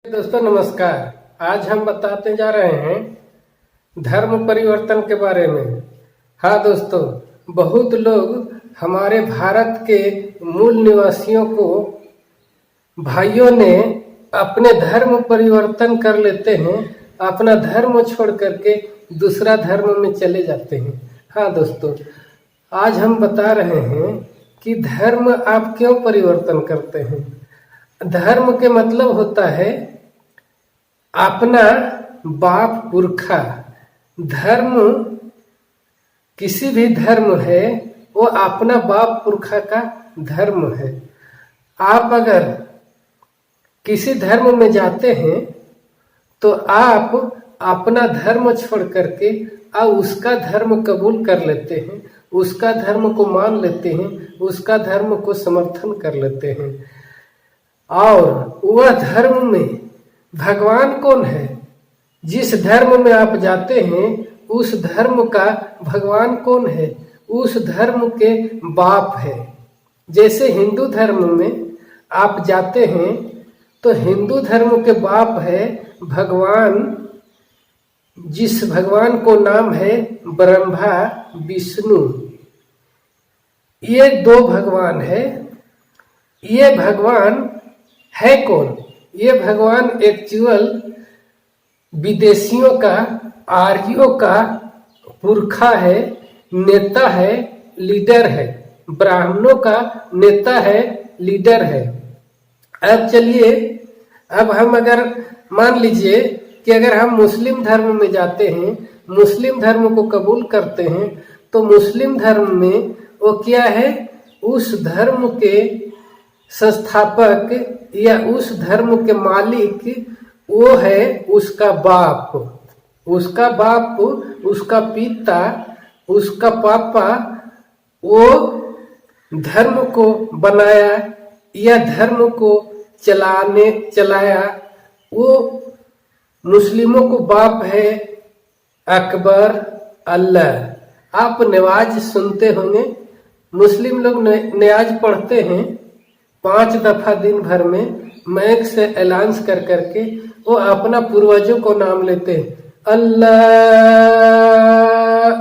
दोस्तों नमस्कार। आज हम बताते जा रहे हैं धर्म परिवर्तन के बारे में। हाँ दोस्तों, बहुत लोग हमारे भारत के मूल निवासियों को भाइयों ने अपने धर्म परिवर्तन कर लेते हैं, अपना धर्म छोड़ करके दूसरा धर्म में चले जाते हैं। हाँ दोस्तों, आज हम बता रहे हैं कि धर्म आप क्यों परिवर्तन करते हैं। धर्म के मतलब होता है अपना बाप पुरखा। धर्म किसी भी धर्म है वो अपना बाप पुरखा का धर्म है। आप अगर किसी धर्म में जाते हैं तो आप अपना धर्म छोड़ करके उसका धर्म कबूल कर लेते हैं, उसका धर्म को मान लेते हैं, उसका धर्म को समर्थन कर लेते हैं। और वह धर्म में भगवान कौन है? जिस धर्म में आप जाते हैं उस धर्म का भगवान कौन है? उस धर्म के बाप है। जैसे हिंदू धर्म में आप जाते हैं तो हिंदू धर्म के बाप है भगवान, जिस भगवान को नाम है ब्रह्मा विष्णु। ये दो भगवान है। ये भगवान है कौन? ये भगवान एक्चुअल विदेशियों का, आर्यों का पुरखा है, नेता है, लीडर है। ब्राह्मणों का नेता है, लीडर है। अब चलिए, अब हम अगर मान लीजिए कि अगर हम मुस्लिम धर्म में जाते हैं, मुस्लिम धर्म को कबूल करते हैं, तो मुस्लिम धर्म में वो क्या है? उस धर्म के संस्थापक या उस धर्म के मालिक वो है उसका बाप। उसका बाप, उसका पिता, उसका पापा वो धर्म को बनाया या धर्म को चलाया। वो मुस्लिमों को बाप है अकबर, अल्लाह। आप नमाज सुनते होंगे, मुस्लिम लोग नमाज पढ़ते हैं 5 दफा दिन भर में, मैक से ऐलान कर करके वो अपना पूर्वजों को नाम लेते हैं, अल्लाह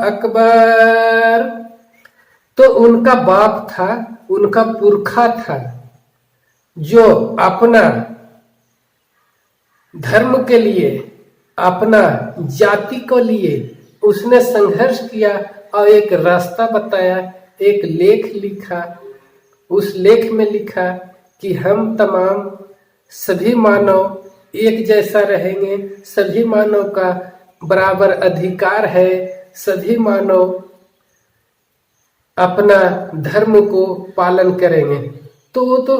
अकबर। तो उनका बाप था, उनका पुरखा था, जो अपना धर्म के लिए, अपना जाति को लिए उसने संघर्ष किया और एक रास्ता बताया, एक लेख लिखा। उस लेख में लिखा कि हम तमाम सभी मानव एक जैसा रहेंगे, सभी मानव का बराबर अधिकार है, सभी मानव अपना धर्म को पालन करेंगे। तो वो तो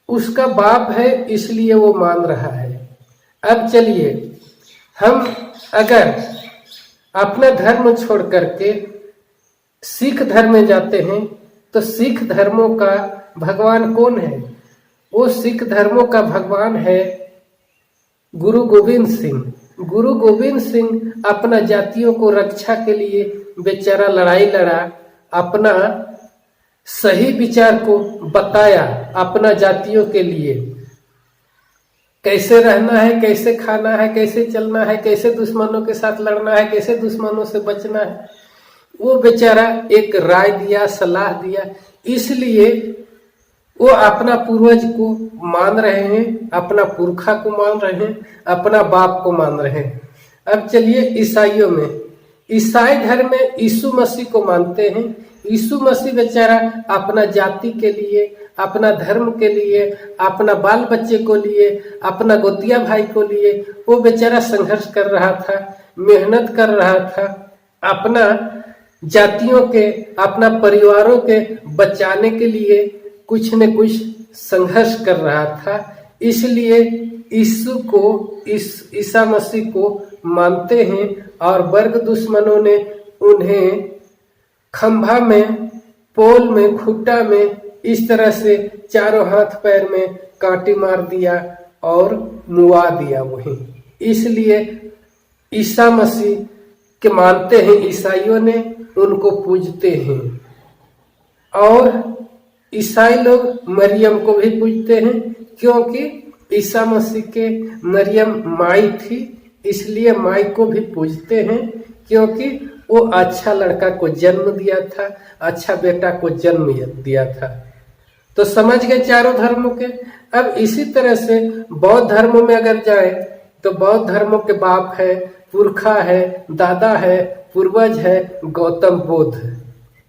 उसका बाप है, इसलिए वो मान रहा है। अब चलिए, हम अगर अपना धर्म छोड़ करके सिख धर्म में जाते हैं तो सिख धर्मों का भगवान कौन है? वो सिख धर्मों का भगवान है गुरु गोविंद सिंह। गुरु गोविंद सिंह अपना जातियों को रक्षा के लिए बेचारा लड़ाई लड़ा, अपना सही विचार को बताया, अपना जातियों के लिए कैसे रहना है, कैसे खाना है, कैसे चलना है, कैसे दुश्मनों के साथ लड़ना है, कैसे दुश्मनों से बचना है। वो बेचारा एक राय दिया, सलाह दिया। इसलिए वो अपना पूर्वज को मान रहे हैं, अपना पुरखा को मान रहे हैं, अपना बाप को मान रहे हैं। अब चलिए ईसाइयों में, ईसाई धर्म में यीशु मसीह को मानते हैं। यीशु मसीह बेचारा अपना जाति के लिए, अपना धर्म के लिए, अपना बाल बच्चे को लिए, अपना गोतिया भाई को लिए वो बेचारा संघर्ष कर रहा था, मेहनत कर रहा था, अपना जातियों के, अपना परिवारों के बचाने के लिए कुछ न कुछ संघर्ष कर रहा था। इसलिए यीशु को, ईसा मसीह को मानते हैं। और वर्ग दुश्मनों ने उन्हें खंभा में, पोल में, खुट्टा में इस तरह से चारों हाथ पैर में कांटे मार दिया और मुआ दिया वहीं। इसलिए ईसा मसीह के मानते हैं ईसाइयों ने, उनको पूजते हैं। और ईसाई लोग मरियम को भी पूजते हैं, क्योंकि ईसा मसीह के मरियम माई थी, इसलिए माई को भी पूजते हैं, क्योंकि वो अच्छा लड़का को जन्म दिया था, अच्छा बेटा को जन्म दिया था। तो समझ गए चारों धर्मों के। अब इसी तरह से बौद्ध धर्म में अगर जाए तो बौद्ध धर्मों के बाप है, पुरखा है, दादा है, पूर्वज है गौतम बुद्ध।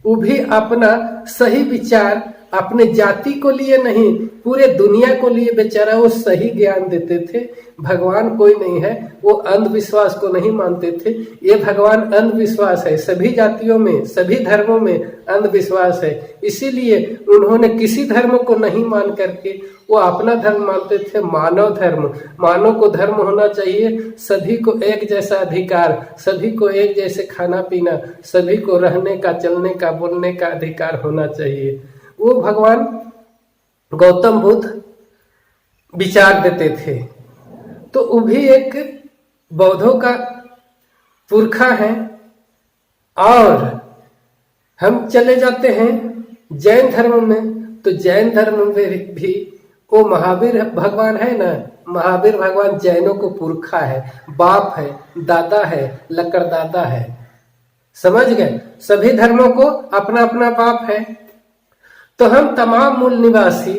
वो भी अपना सही विचार अपने जाति को लिए नहीं, पूरे दुनिया को लिए बेचारा वो सही ज्ञान देते थे। भगवान कोई नहीं है, वो अंधविश्वास को नहीं मानते थे। ये भगवान अंधविश्वास है, सभी जातियों में, सभी धर्मों में अंधविश्वास है। इसीलिए उन्होंने किसी धर्म को नहीं मान करके वो अपना धर्म मानते थे, मानव धर्म। मानव को धर्म होना चाहिए, सभी को एक जैसा अधिकार, सभी को एक जैसे खाना पीना, सभी को रहने का, चलने का, बोलने का अधिकार होना चाहिए। वो भगवान गौतम बुद्ध विचार देते थे। तो वो भी एक बौद्धों का पुरखा है। और हम चले जाते हैं जैन धर्म में, तो जैन धर्म में भी वो महावीर भगवान है ना, महावीर भगवान जैनों को पुरखा है, बाप है, दादा है, लकड़दादा है। समझ गए, सभी धर्मों को अपना अपना बाप है। तो हम तमाम मूल निवासी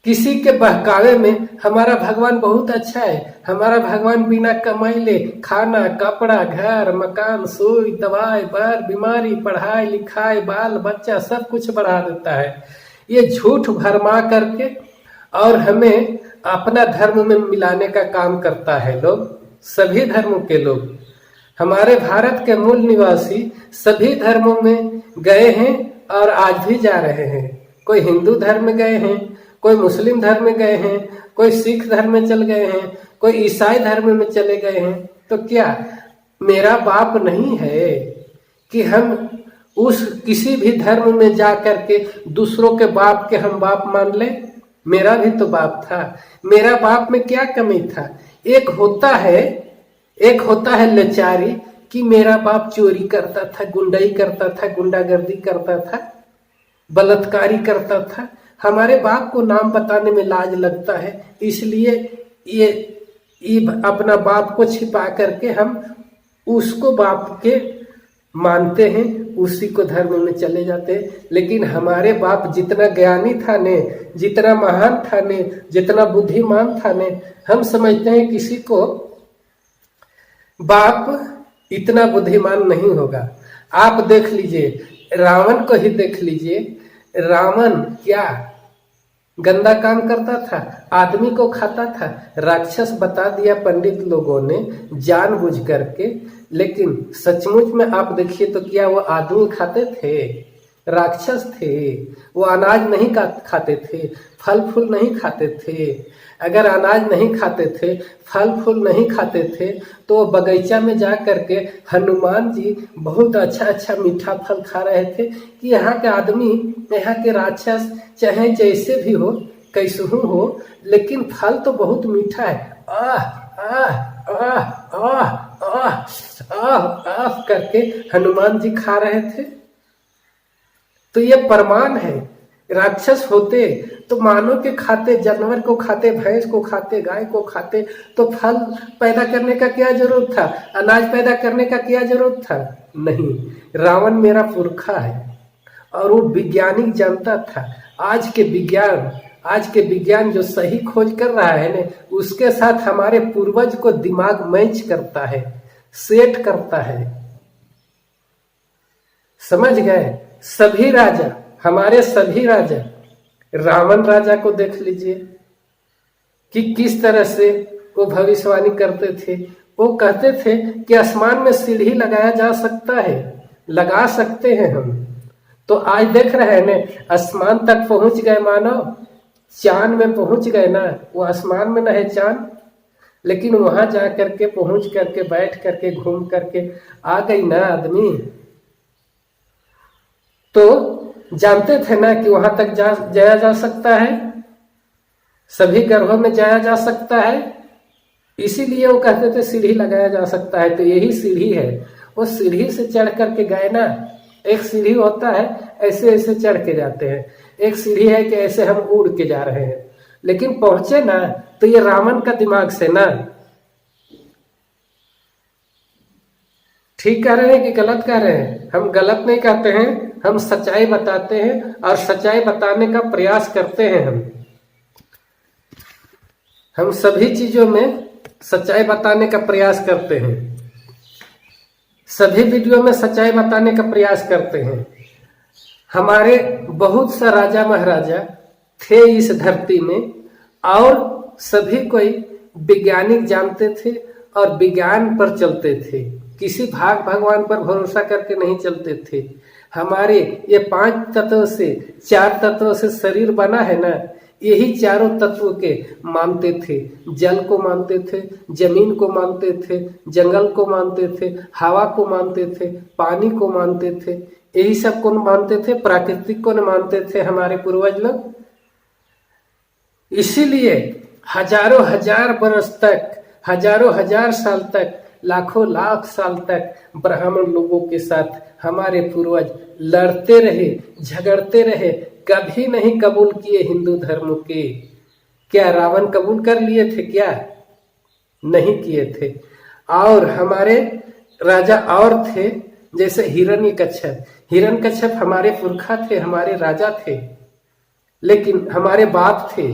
किसी के बहकावे में हमारा भगवान बहुत अच्छा है, हमारा भगवान बिना कमाइले खाना, कपड़ा, घर, मकान, सुई, दवाई, बर, बीमारी, पढ़ाई लिखाई, बाल बच्चा सब कुछ बढ़ा देता है। ये झूठ भरमा करके और हमें अपना धर्म में मिलाने का काम करता है लोग, सभी धर्मों के लोग। हमारे भारत के मूल निवासी सभी धर्मों में गए हैं और आज भी जा रहे हैं। कोई हिंदू धर्म में गए हैं, कोई मुस्लिम धर्म में गए हैं, कोई सिख धर्म में चल गए हैं, कोई ईसाई धर्म में चले गए हैं। तो क्या मेरा बाप नहीं है कि हम उस किसी भी धर्म में जा करके दूसरों के बाप के हम बाप मान ले? मेरा भी तो बाप था। मेरा बाप में क्या कमी था? एक होता है लाचारी कि मेरा बाप चोरी करता था, गुंडाई करता था, गुंडागर्दी करता था, बलात्कारी करता था। हमारे बाप को नाम बताने में लाज लगता है, इसलिए ये अपना बाप को छिपा करके हम उसको बाप के मानते हैं, उसी को धर्म में चले जाते हैं। लेकिन हमारे बाप जितना ज्ञानी था ने, जितना महान था ने, जितना बुद्धिमान था ने, हम समझते हैं किसी को बाप इतना बुद्धिमान नहीं होगा। आप देख लीजिए, रावण को ही देख लीजिए। रावण क्या गंदा काम करता था, आदमी को खाता था, राक्षस बता दिया पंडित लोगों ने जानबूझ करके। लेकिन सचमुच में आप देखिए तो क्या वो आदमी खाते थे? राक्षस थे। वो अनाज नहीं खाते थे, फल फूल नहीं खाते थे। अगर अनाज नहीं खाते थे, फल फूल नहीं खाते थे, तो बगीचा में जा करके हनुमान जी बहुत अच्छा अच्छा मीठा फल खा रहे थे कि यहाँ के आदमी, यहाँ के राक्षस चाहे जैसे भी हो, कैसहू हो, लेकिन फल तो बहुत मीठा है। आह आह आह आह आह आह आह करके हनुमान जी खा रहे थे। तो ये प्रमाण है। राक्षस होते तो मानव के खाते, जानवर को खाते, भैंस को खाते, गाय को खाते, तो फल पैदा करने का क्या जरूरत था? अनाज पैदा करने का क्या जरूरत था? नहीं। रावण मेरा पुरखा है और वो वैज्ञानिक जानता था। आज के विज्ञान जो सही खोज कर रहा है ना, उसके साथ हमारे पूर्वज को दिमाग मैच करता है, सेट करता है। समझ गए? सभी राजा, हमारे सभी राजा, रावण राजा को देख लीजिए कि किस तरह से वो भविष्यवाणी करते थे। वो कहते थे कि आसमान में सीढ़ी लगाया जा सकता है, लगा सकते हैं हम। तो आज देख रहे हैं ना, आसमान तक पहुंच गए मानव, चांद में पहुंच गए ना। वो आसमान में न है चांद, लेकिन वहां जा करके पहुंच करके बैठ करके घूम करके आ गई ना आदमी। तो जानते थे ना कि वहां तक जाया जा सकता है, सभी ग्रहों में जाया जा सकता है। इसीलिए वो कहते थे सीढ़ी लगाया जा सकता है। तो यही सीढ़ी है। वो सीढ़ी से चढ़ करके गए ना। एक सीढ़ी होता है, ऐसे ऐसे चढ़ के जाते हैं। एक सीढ़ी है कि ऐसे हम उड़ के जा रहे हैं। लेकिन पहुंचे ना तो ये रावण का दिमाग से ना। ठीक कह रहे हैं कि गलत कह रहे हैं? हम गलत नहीं कहते हैं, हम सच्चाई बताते हैं और सच्चाई बताने का प्रयास करते हैं। हम सभी चीजों में सच्चाई बताने का प्रयास करते हैं, सभी वीडियो में सच्चाई बताने का प्रयास करते हैं। हमारे बहुत सा राजा महाराजा थे इस धरती में और सभी कोई वैज्ञानिक जानते थे और विज्ञान पर चलते थे, किसी भाग भगवान पर भरोसा करके नहीं चलते थे। हमारे ये 5 तत्वों से 4 तत्वों से शरीर बना है ना, यही चारों तत्व के मानते थे। जल को मानते थे, जमीन को मानते थे, जंगल को मानते थे, हवा को मानते थे, पानी को मानते थे, यही सब को मानते थे, प्राकृतिक को न मानते थे हमारे पूर्वज लोग। इसीलिए हजारों हजार बरस तक, हजारों हजार साल तक, लाखों लाख साल तक ब्राह्मण लोगों के साथ हमारे पूर्वज लड़ते रहे, झगड़ते रहे, कभी नहीं कबूल किए हिंदू धर्म के। क्या रावण कबूल कर लिए थे? क्या नहीं किए थे। और हमारे राजा और थे, जैसे हिरण्यकश्यप। हिरण्यकश्यप हमारे पुरखा थे, हमारे राजा थे, लेकिन हमारे बाप थे।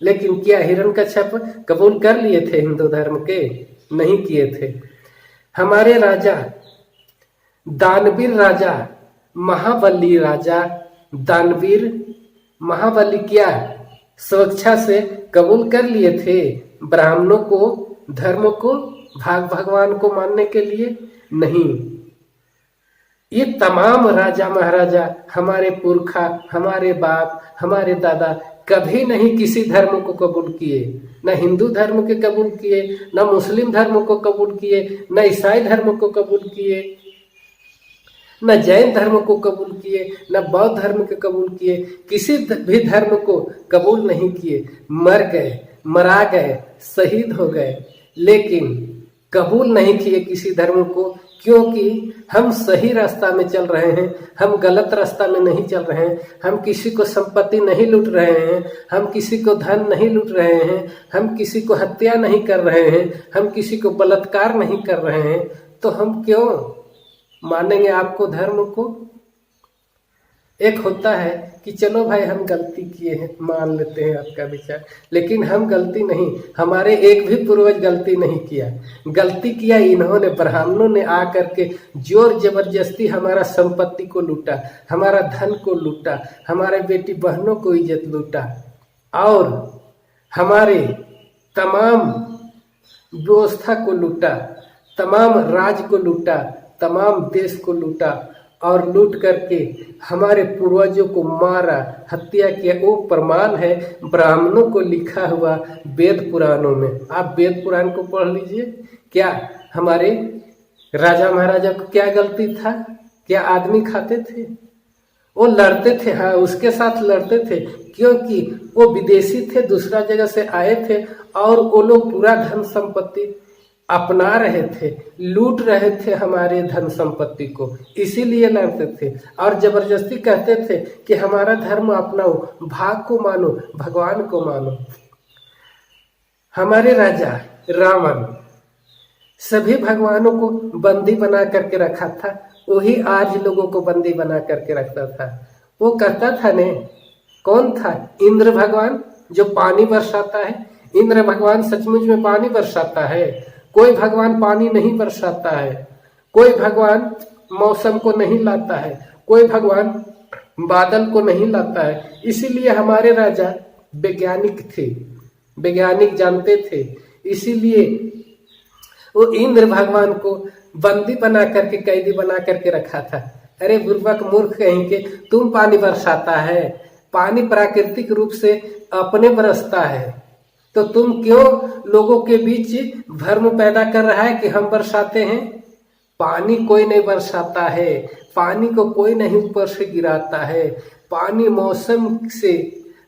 लेकिन क्या हिरण्यकश्यप कबूल कर लिए थे हिंदू धर्म के? नहीं किए थे। हमारे राजा दानवीर राजा, महाबली राजा, दानवीर महाबली क्या स्वेच्छा से कबूल कर लिए थे ब्राह्मणों को, धर्म को, भगवान को मानने के लिए? नहीं। ये तमाम राजा महाराजा, हमारे पुरखा, हमारे बाप, हमारे दादा कभी नहीं किसी धर्म को कबूल किए। न हिंदू धर्म के कबूल किए, न मुस्लिम धर्म को कबूल किए, न ईसाई धर्म को कबूल किए, न जैन धर्म को कबूल किए, न बौद्ध धर्म को कबूल किए। किसी भी धर्म को कबूल नहीं किए। मर गए, मरा गए, शहीद हो गए, लेकिन कबूल नहीं किए किसी धर्म को, क्योंकि हम सही रास्ता में चल रहे हैं, हम गलत रास्ता में नहीं चल रहे हैं। हम किसी को संपत्ति नहीं लूट रहे हैं, हम किसी को धन नहीं लूट रहे हैं, हम किसी को हत्या नहीं कर रहे हैं, हम किसी को बलात्कार नहीं कर रहे हैं। तो हम क्यों मानेंगे आपको धर्म को? एक होता है कि चलो भाई हम गलती किए हैं, मान लेते हैं आपका विचार, लेकिन हम गलती नहीं, हमारे एक भी पूर्वज गलती नहीं किया। गलती किया इन्होंने, ब्राह्मणों ने आकर के जोर जबरदस्ती हमारा संपत्ति को लूटा, हमारा धन को लूटा, हमारे बेटी बहनों को इज्जत लूटा और हमारे तमाम व्यवस्था को लूटा, तमाम राज को लूटा, तमाम देश को लूटा और लूट करके हमारे पूर्वजों को मारा, हत्या किया। वो प्रमाण है ब्राह्मणों को लिखा हुआ वेद पुराणों में। आप वेद पुराण को पढ़ लीजिए। क्या हमारे राजा महाराजा को क्या गलती था? क्या आदमी खाते थे? वो लड़ते थे, हाँ उसके साथ लड़ते थे, क्योंकि वो विदेशी थे, दूसरा जगह से आए थे और वो लोग पूरा धन संपत्ति अपना रहे थे, लूट रहे थे हमारे धन संपत्ति को, इसीलिए लड़ते थे और जबरदस्ती कहते थे कि हमारा धर्म अपनाओ, भाग को मानो, भगवान को मानो। हमारे राजा रावण सभी भगवानों को बंदी बना करके रखा था, वही आज लोगों को बंदी बना करके रखता था। वो कहता था ने, कौन था? इंद्र भगवान जो पानी बरसाता है। इंद्र भगवान सचमुच में पानी बरसाता है? कोई भगवान पानी नहीं बरसाता है, कोई भगवान मौसम को नहीं लाता है, कोई भगवान बादल को नहीं लाता है। इसीलिए हमारे राजा वैज्ञानिक थे, वैज्ञानिक जानते थे, इसीलिए वो इंद्र भगवान को बंदी बना करके, कैदी बना करके रखा था। अरे बुर्बक मूर्ख कहीं के, तुम पानी बरसाता है, पानी प्राकृतिक रूप से अपने बरसता है, तो तुम क्यों लोगों के बीच भ्रम पैदा कर रहा है कि हम बरसाते हैं? पानी कोई नहीं बरसाता है, पानी को कोई नहीं ऊपर से गिराता है। पानी मौसम से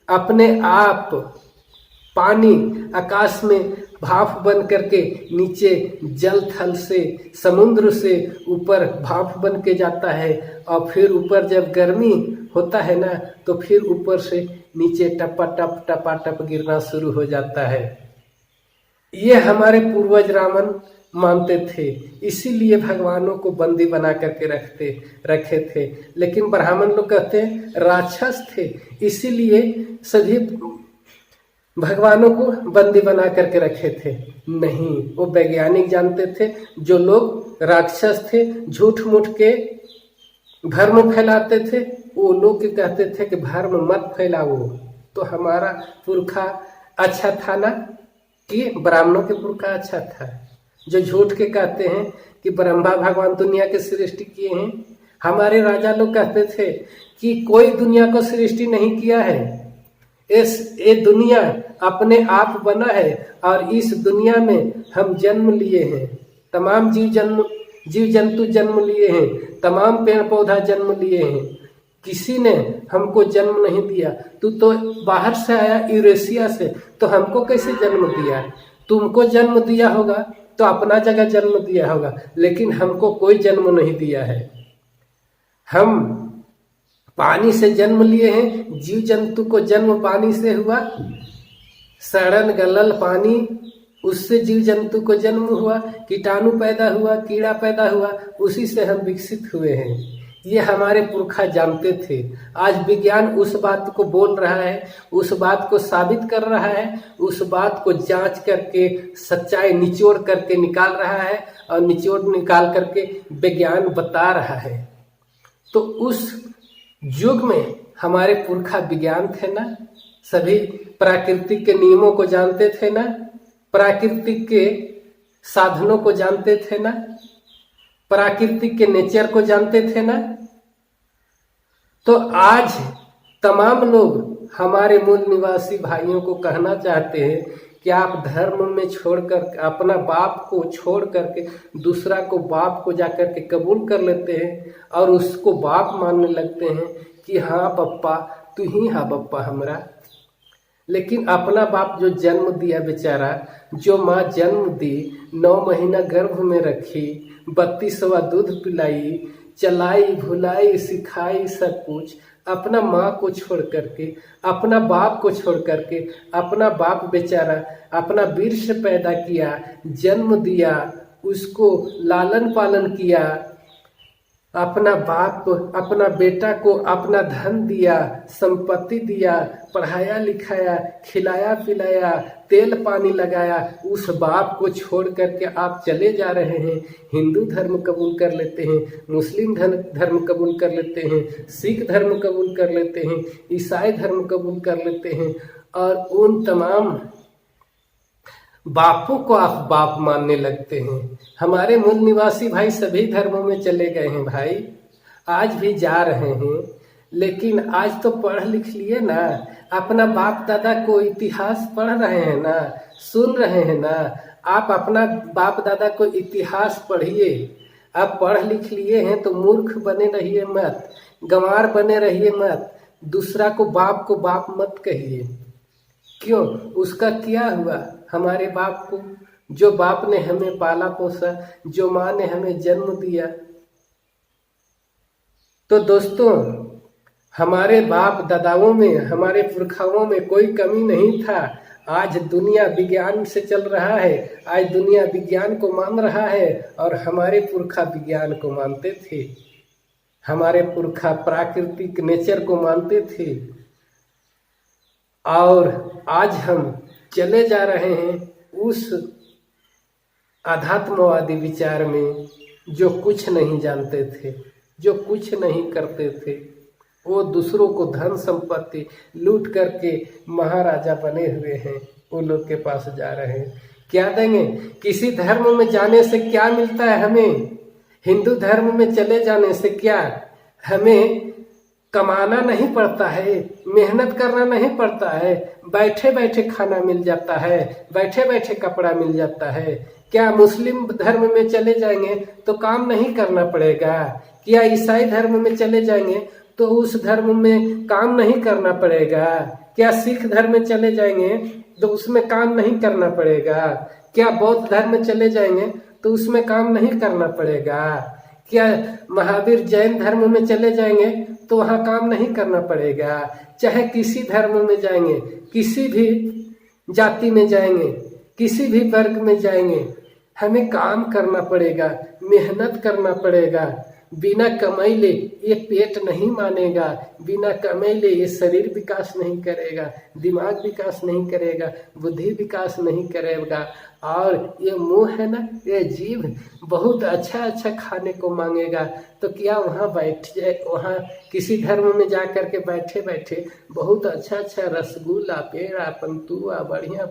अपने आप, पानी आकाश में भाप बन करके नीचे जल थल से, समुद्र से ऊपर भाप बन के जाता है और फिर ऊपर जब गर्मी होता है ना, तो फिर ऊपर से नीचे टपा टप टपा टप गिरना शुरू हो जाता है। ये हमारे पूर्वज रावण मानते थे, इसीलिए भगवानों को बंदी बना करके रखे थे। लेकिन ब्राह्मण लोग कहते हैं राक्षस थे, इसीलिए सभी भगवानों को बंदी बना करके रखे थे। नहीं, वो वैज्ञानिक जानते थे। जो लोग राक्षस थे, झूठ मूठ के धर्म फैलाते थे, वो लोग कहते थे कि धर्म मत फैलाओ। तो हमारा पुरखा अच्छा था ना, कि ब्राह्मणों के पुरखा अच्छा था। जो झूठ के कहते हैं कि ब्रह्मा भगवान दुनिया के सृष्टि किए हैं। हमारे राजा लोग कहते थे कि कोई दुनिया को सृष्टि नहीं किया है, ये दुनिया अपने आप बना है और इस दुनिया में हम जन्म लिए हैं। तमाम जीव जंतु जन्म लिए हैं, तमाम पेड़ पौधा जन्म लिए हैं। किसी ने हमको जन्म नहीं दिया। तू तो बाहर से आया, यूरेशिया से, तो हमको कैसे जन्म दिया? तुमको जन्म दिया होगा तो अपना जगह जन्म दिया होगा, लेकिन हमको कोई जन्म नहीं दिया है। हम पानी से जन्म लिए हैं। जीव जंतु को जन्म पानी से हुआ, सड़न गलल पानी, उससे जीव जंतु को जन्म हुआ, कीटाणु पैदा हुआ, कीड़ा पैदा हुआ, उसी से हम विकसित हुए हैं। ये हमारे पुरखा जानते थे। आज विज्ञान उस बात को बोल रहा है, उस बात को साबित कर रहा है, उस बात को जांच करके सच्चाई निचोड़ करके निकाल रहा है और निचोड़ निकाल करके विज्ञान बता रहा है। तो उस युग में हमारे पुरखा विज्ञान थे ना, सभी प्राकृतिक के नियमों को जानते थे ना, प्राकृतिक के साधनों को जानते थे ना, प्राकृतिक के नेचर को जानते थे ना। तो आज तमाम लोग हमारे मूल निवासी भाइयों को कहना चाहते हैं कि आप धर्म में छोड़कर, अपना बाप को छोड़ करके दूसरा को बाप को जाकर के कबूल कर लेते हैं और उसको बाप मानने लगते हैं कि हाँ पप्पा तू ही हाँ पप्पा हमरा। लेकिन अपना बाप जो जन्म दिया बेचारा, जो माँ जन्म दी, 9 महीना गर्भ में रखी, 32वां दूध पिलाई, चलाई भुलाई सिखाई सब कुछ, अपना माँ को छोड़ करके, अपना बाप को छोड़ करके, अपना बाप बेचारा अपना वीर से पैदा किया, जन्म दिया, उसको लालन पालन किया, अपना बाप अपना बेटा को अपना धन दिया, संपत्ति दिया, पढ़ाया लिखाया, खिलाया पिलाया, तेल पानी लगाया। उस बाप को छोड़ करके आप चले जा रहे हैं, हिंदू धर्म कबूल कर लेते हैं, मुस्लिम धर्म कबूल कर लेते हैं, सिख धर्म कबूल कर लेते हैं, ईसाई धर्म कबूल कर लेते हैं और उन तमाम बापों को आप बाप मानने लगते हैं। हमारे मूल निवासी भाई सभी धर्मों में चले गए हैं भाई, आज भी जा रहे हैं। लेकिन आज तो पढ़ लिख लिए ना, अपना बाप दादा को इतिहास पढ़ रहे हैं ना, सुन रहे हैं ना। आप अपना बाप दादा को इतिहास पढ़िए। आप पढ़ लिख लिए हैं तो मूर्ख बने रहिए मत, गंवार बने रहिए मत, दूसरा को बाप मत कहिए। क्यों? उसका क्या हुआ? हमारे बाप को, जो बाप ने हमें पाला पोसा, जो माँ ने हमें जन्म दिया। तो दोस्तों, हमारे बाप दादाओं में, हमारे पुरखाओं में कोई कमी नहीं था। आज दुनिया विज्ञान से चल रहा है, आज दुनिया विज्ञान को मान रहा है और हमारे पुरखा विज्ञान को मानते थे। हमारे पुरखा प्राकृतिक नेचर को मानते थे और आज हम चले जा रहे हैं उस आध्यात्मवादी विचार में, जो कुछ नहीं जानते थे, जो कुछ नहीं करते थे। वो दूसरों को धन संपत्ति लूट करके महाराजा बने हुए हैं, वो लोग के पास जा रहे हैं। क्या देंगे? किसी धर्म में जाने से क्या मिलता है हमें? हिंदू धर्म में चले जाने से क्या हमें कमाना नहीं पड़ता है, मेहनत करना नहीं पड़ता है, बैठे बैठे खाना मिल जाता है, बैठे बैठे कपड़ा मिल जाता है। क्या मुस्लिम धर्म में चले जाएंगे तो काम नहीं करना पड़ेगा? क्या ईसाई धर्म में चले जाएंगे तो उस धर्म में काम नहीं करना पड़ेगा? क्या सिख धर्म में चले जाएंगे तो उसमें काम नहीं करना पड़ेगा? क्या बौद्ध धर्म में चले जाएंगे तो उसमें काम नहीं करना पड़ेगा? क्या महावीर जैन धर्म में चले जाएंगे तो वहाँ काम नहीं करना पड़ेगा। चाहे किसी धर्म में जाएंगे, किसी भी जाति में जाएंगे, किसी भी वर्ग में जाएंगे, हमें काम करना पड़ेगा, मेहनत करना पड़ेगा। बिना कमाई ले ये पेट नहीं मानेगा, बिना कमाई ले ये शरीर विकास नहीं करेगा, दिमाग विकास नहीं करेगा, बुद्धि विकास नहीं करेगा। और ये मुंह है ना, ये जीभ बहुत अच्छा अच्छा खाने को मांगेगा। तो क्या वहाँ बैठ जाए, वहाँ किसी धर्म में जा कर के बैठे बैठे बहुत अच्छा अच्छा रसगुल्ला, पेड़ा, पंतुआ बढ़िया